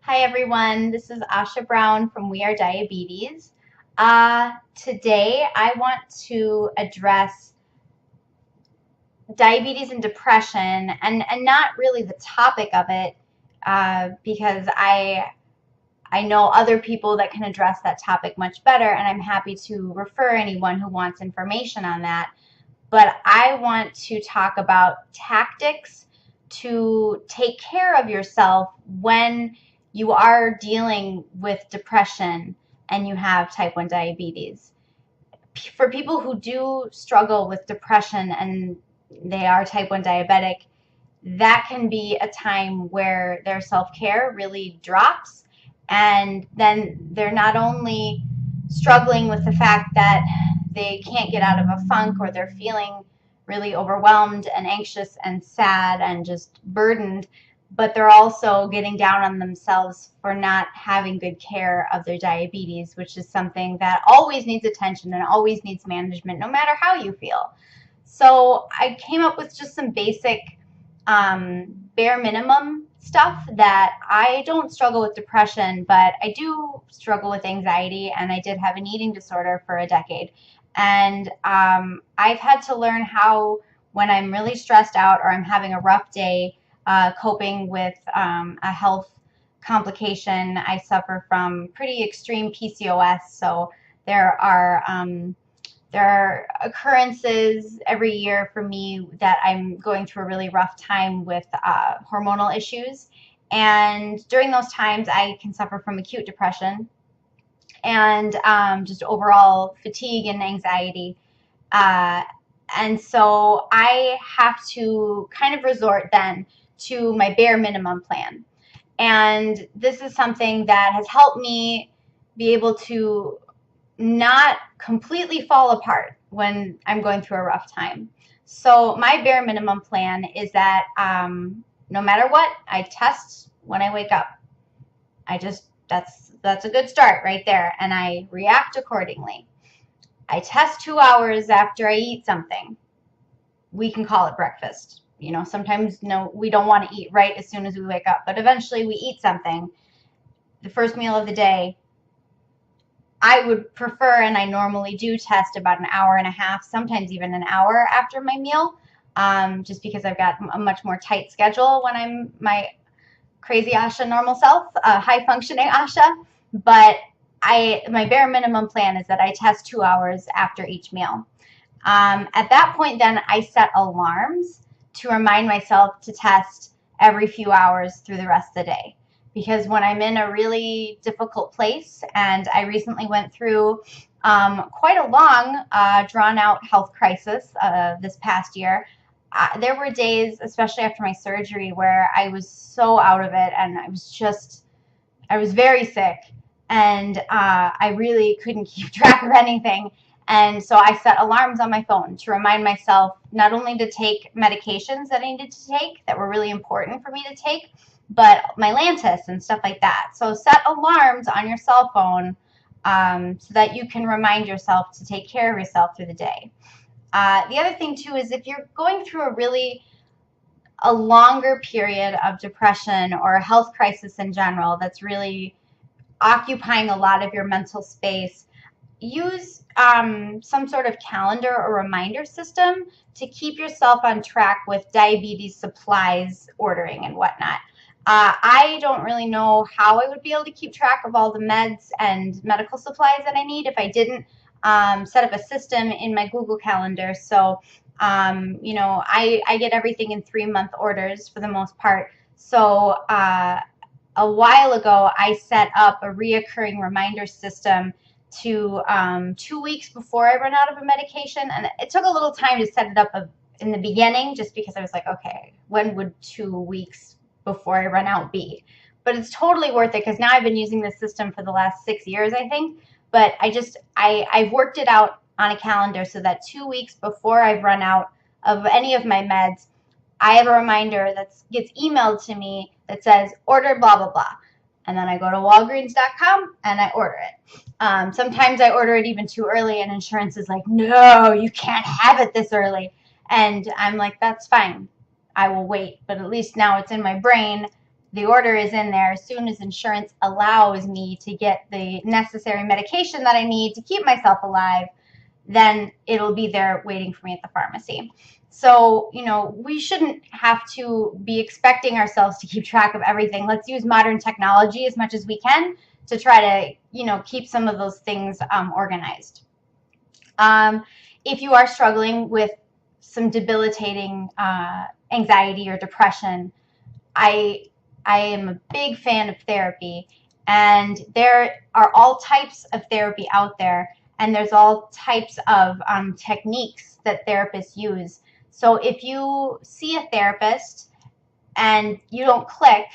Hi everyone, this is Asha Brown from We Are Diabetes. Today I want to address diabetes and depression and not really the topic of it because I know other people that can address that topic much better, and I'm happy to refer anyone who wants information on that. But I want to talk about tactics to take care of yourself when you are dealing with depression and you have type 1 diabetes. For people who do struggle with depression and they are type 1 diabetic, that can be a time where their self-care really drops, and then they're not only struggling with the fact that they can't get out of a funk, or they're feeling really overwhelmed and anxious and sad and just burdened, but they're also getting down on themselves for not having good care of their diabetes, which is something that always needs attention and always needs management, no matter how you feel. So I came up with just some basic bare minimum stuff. That I don't struggle with depression, but I do struggle with anxiety, and I did have an eating disorder for a decade. And I've had to learn how, when I'm really stressed out or I'm having a rough day, coping with a health complication. I suffer from pretty extreme PCOS, so there are occurrences every year for me that I'm going through a really rough time with hormonal issues. And during those times, I can suffer from acute depression and just overall fatigue and anxiety. Uh, and so I have to kind of resort then to my bare minimum plan. And this is something that has helped me be able to not completely fall apart when I'm going through a rough time. So my bare minimum plan is that no matter what, I test when I wake up. That's a good start right there, and I react accordingly. I test 2 hours after I eat something. We can call it breakfast. You know, sometimes no, we don't want to eat right as soon as we wake up, but eventually we eat something. The first meal of the day, I would prefer, and I normally do, test about an hour and a half, sometimes even an hour after my meal, just because I've got a much more tight schedule when I'm my crazy Asha normal self, high functioning Asha. But my bare minimum plan is that I test 2 hours after each meal. At that point, then I set alarms to remind myself to test every few hours through the rest of the day. Because when I'm in a really difficult place, and I recently went through quite a long, drawn-out health crisis this past year, there were days, especially after my surgery, where I was so out of it, and I was very sick, and I really couldn't keep track of anything. And so I set alarms on my phone to remind myself not only to take medications that I needed to take that were really important for me to take, but my Lantus and stuff like that. So set alarms on your cell phone so that you can remind yourself to take care of yourself through the day. The other thing too is, if you're going through a longer period of depression or a health crisis in general that's really occupying a lot of your mental space, use some sort of calendar or reminder system to keep yourself on track with diabetes supplies ordering and whatnot. I don't really know how I would be able to keep track of all the meds and medical supplies that I need if I didn't set up a system in my Google Calendar. So, you know, I get everything in 3-month orders for the most part. So a while ago, I set up a reoccurring reminder system to 2 weeks before I run out of a medication. And it took a little time to set it up in the beginning, just because I was like, okay, when would 2 weeks before I run out be? But it's totally worth it, because now I've been using this system for the last 6 years, I think. But I've worked it out on a calendar so that 2 weeks before I've run out of any of my meds, I have a reminder that gets emailed to me that says, order blah, blah, blah. And then I go to Walgreens.com and I order it. Sometimes I order it even too early, and insurance is like, no, you can't have it this early. And I'm like, that's fine. I will wait. But at least now it's in my brain the order is in there. As soon as insurance allows me to get the necessary medication that I need to keep myself alive, then it'll be there waiting for me at the pharmacy. So, you know, we shouldn't have to be expecting ourselves to keep track of everything. Let's use modern technology as much as we can to try to, you know, keep some of those things organized. If you are struggling with some debilitating anxiety or depression, I am a big fan of therapy, and there are all types of therapy out there, and there's all types of techniques that therapists use. So if you see a therapist and you don't click,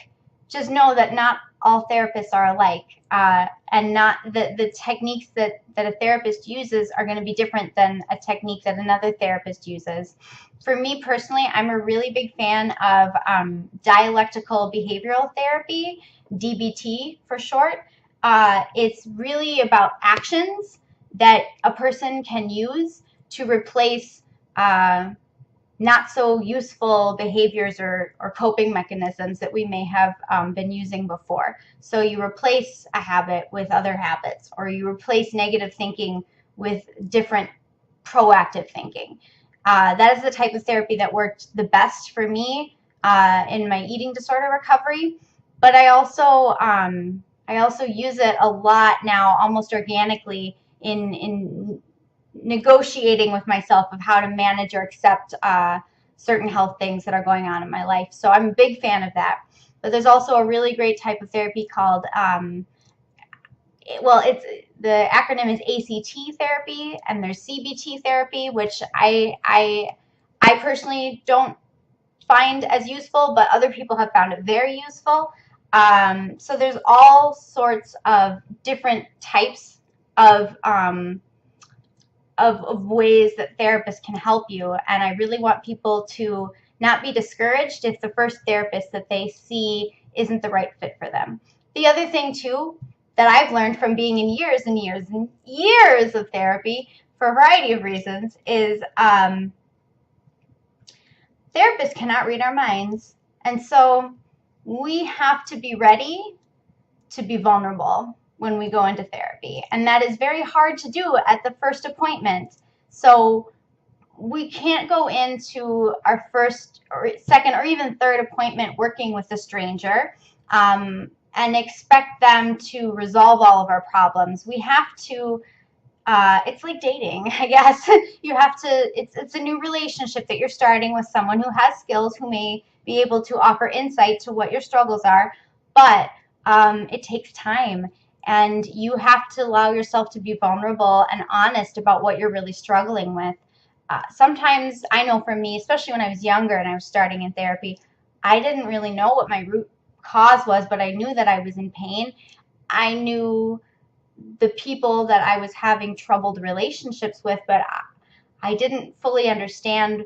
just know that not all therapists are alike, and not the techniques that a therapist uses are going to be different than a technique that another therapist uses. For me personally, I'm a really big fan of dialectical behavioral therapy, DBT for short. It's really about actions that a person can use to replace not so useful behaviors or coping mechanisms that we may have been using before. So you replace a habit with other habits, or you replace negative thinking with different proactive thinking. That is the type of therapy that worked the best for me in my eating disorder recovery. But I also use it a lot now, almost organically, in negotiating with myself of how to manage or accept certain health things that are going on in my life. So I'm a big fan of that. But there's also a really great type of therapy called, it's the acronym is ACT therapy, and there's CBT therapy, which I personally don't find as useful, but other people have found it very useful. So there's all sorts of different types of ways that therapists can help you, and I really want people to not be discouraged if the first therapist that they see isn't the right fit for them. The other thing too that I've learned from being in years and years and years of therapy for a variety of reasons is therapists cannot read our minds, and so we have to be ready to be vulnerable when we go into therapy. And that is very hard to do at the first appointment. So we can't go into our first or second or even third appointment working with a stranger and expect them to resolve all of our problems. We have to, it's like dating, I guess. You have to, it's a new relationship that you're starting with someone who has skills, who may be able to offer insight to what your struggles are, but it takes time. And you have to allow yourself to be vulnerable and honest about what you're really struggling with. Sometimes, I know for me, especially when I was younger and I was starting in therapy, I didn't really know what my root cause was, but I knew that I was in pain. I knew the people that I was having troubled relationships with, but I didn't fully understand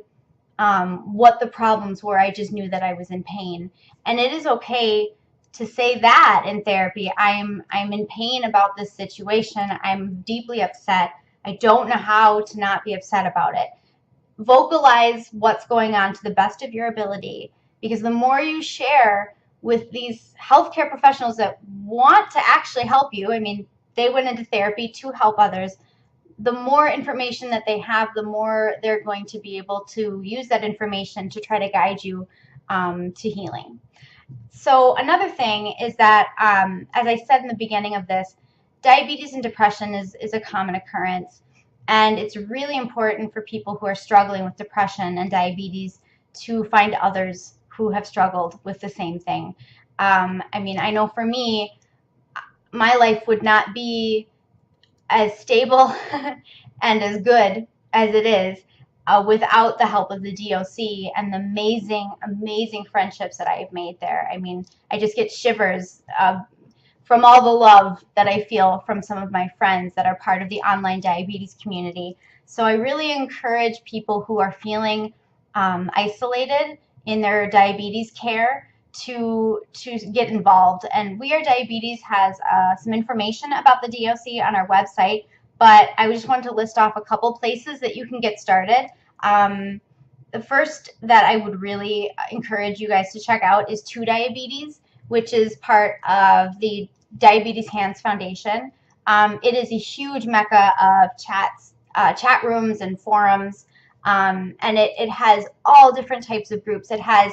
what the problems were. I just knew that I was in pain. And it is okay to say that in therapy. I'm in pain about this situation. I'm deeply upset. I don't know how to not be upset about it. Vocalize what's going on to the best of your ability, because the more you share with these healthcare professionals that want to actually help you, I mean, they went into therapy to help others, the more information that they have, the more they're going to be able to use that information to try to guide you to healing. So another thing is that, as I said in the beginning of this, diabetes and depression is a common occurrence. And it's really important for people who are struggling with depression and diabetes to find others who have struggled with the same thing. I mean, I know for me, my life would not be as stable and as good as it is without the help of the DOC and the amazing, amazing friendships that I have made there. I mean, I just get shivers from all the love that I feel from some of my friends that are part of the online diabetes community. So I really encourage people who are feeling isolated in their diabetes care to get involved. And We Are Diabetes has some information about the DOC on our website, but I just wanted to list off a couple places that you can get started. The first that I would really encourage you guys to check out is 2 Diabetes, which is part of the Diabetes Hands Foundation. It is a huge mecca of chat rooms and forums, and it has all different types of groups. It has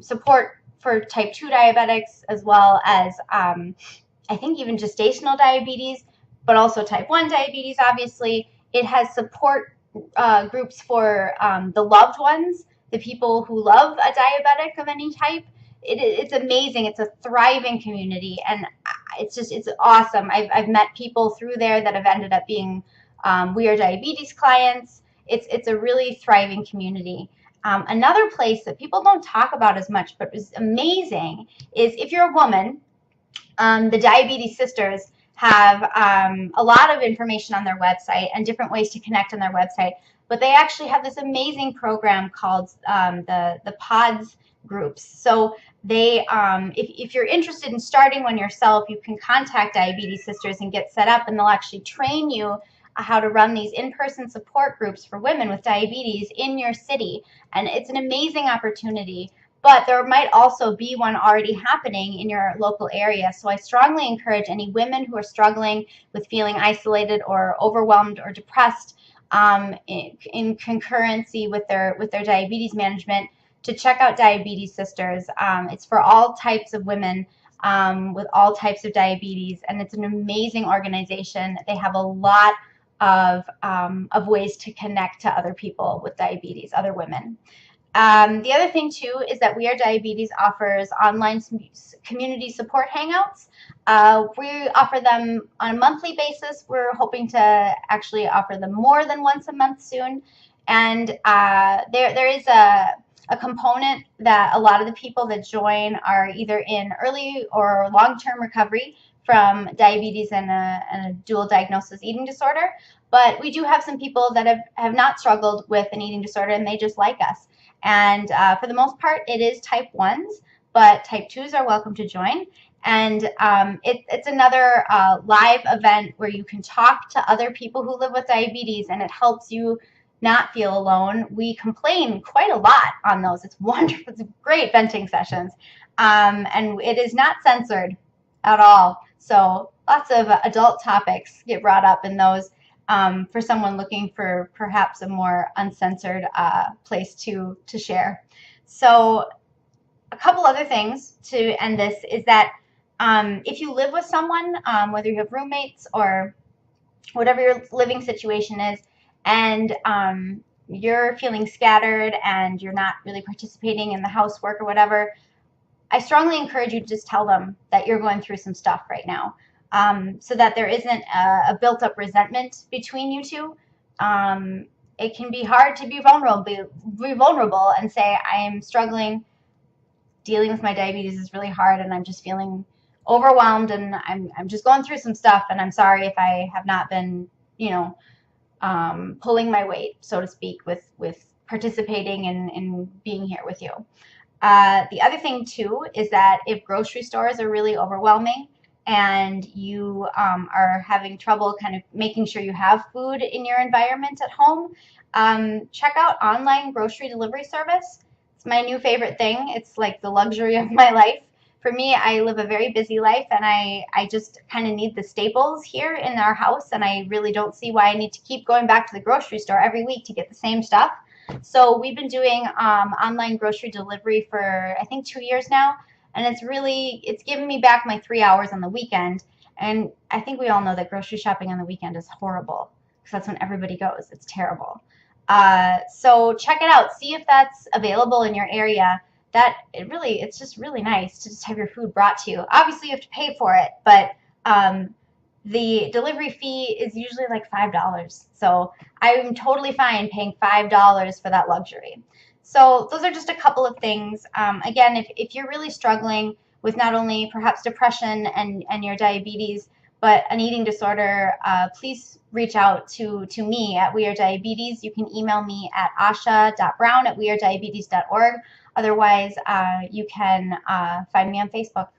support for type 2 diabetics, as well as I think even gestational diabetes, but also type 1 diabetes, obviously. It has support groups for the loved ones, the people who love a diabetic of any type. It's amazing. It's a thriving community, and it's awesome. I've met people through there that have ended up being We Are Diabetes clients. It's a really thriving community. Another place that people don't talk about as much, but is amazing, is if you're a woman, the Diabetes Sisters have a lot of information on their website and different ways to connect on their website. But they actually have this amazing program called the PODS groups. So they, if you're interested in starting one yourself, you can contact Diabetes Sisters and get set up, and they'll actually train you how to run these in-person support groups for women with diabetes in your city. And it's an amazing opportunity. But there might also be one already happening in your local area. So I strongly encourage any women who are struggling with feeling isolated or overwhelmed or depressed in concurrency with their diabetes management to check out Diabetes Sisters. It's for all types of women with all types of diabetes, and it's an amazing organization. They have a lot of ways to connect to other people with diabetes, other women. The other thing too is that We Are Diabetes offers online community support hangouts. We offer them on a monthly basis. We're hoping to actually offer them more than once a month soon. And there is a component that a lot of the people that join are either in early or long-term recovery from diabetes and a dual diagnosis eating disorder. But we do have some people that have not struggled with an eating disorder, and they just like us. And for the most part, it is type 1s, but type 2s are welcome to join. And it's another live event where you can talk to other people who live with diabetes, and it helps you not feel alone. We complain quite a lot on those. It's wonderful. It's great venting sessions. And it is not censored at all. So lots of adult topics get brought up in those. For someone looking for perhaps a more uncensored place to share. So a couple other things to end this is that if you live with someone, whether you have roommates or whatever your living situation is, and you're feeling scattered and you're not really participating in the housework or whatever, I strongly encourage you to just tell them that you're going through some stuff right now. So that there isn't a built-up resentment between you two. It can be hard to be vulnerable and say, I am struggling, dealing with my diabetes is really hard, and I'm just feeling overwhelmed, and I'm just going through some stuff, and I'm sorry if I have not been, pulling my weight, so to speak, with participating and being here with you. The other thing, too, is that if grocery stores are really overwhelming, and you are having trouble kind of making sure you have food in your environment at home, check out online grocery delivery service. It's my new favorite thing. It's like the luxury of my life. For me, I live a very busy life, and I just kind of need the staples here in our house, and I really don't see why I need to keep going back to the grocery store every week to get the same stuff. So we've been doing online grocery delivery for, I think, 2 years now. And it's given me back my 3 hours on the weekend. And I think we all know that grocery shopping on the weekend is horrible because that's when everybody goes. It's terrible. So check it out. See if that's available in your area. It's just really nice to just have your food brought to you. Obviously, you have to pay for it, but the delivery fee is usually like $5. So I'm totally fine paying $5 for that luxury. So those are just a couple of things. Again, if you're really struggling with not only perhaps depression and your diabetes, but an eating disorder, please reach out to me at We Are Diabetes. You can email me at asha.brown@wearediabetes.org. Otherwise, you can find me on Facebook.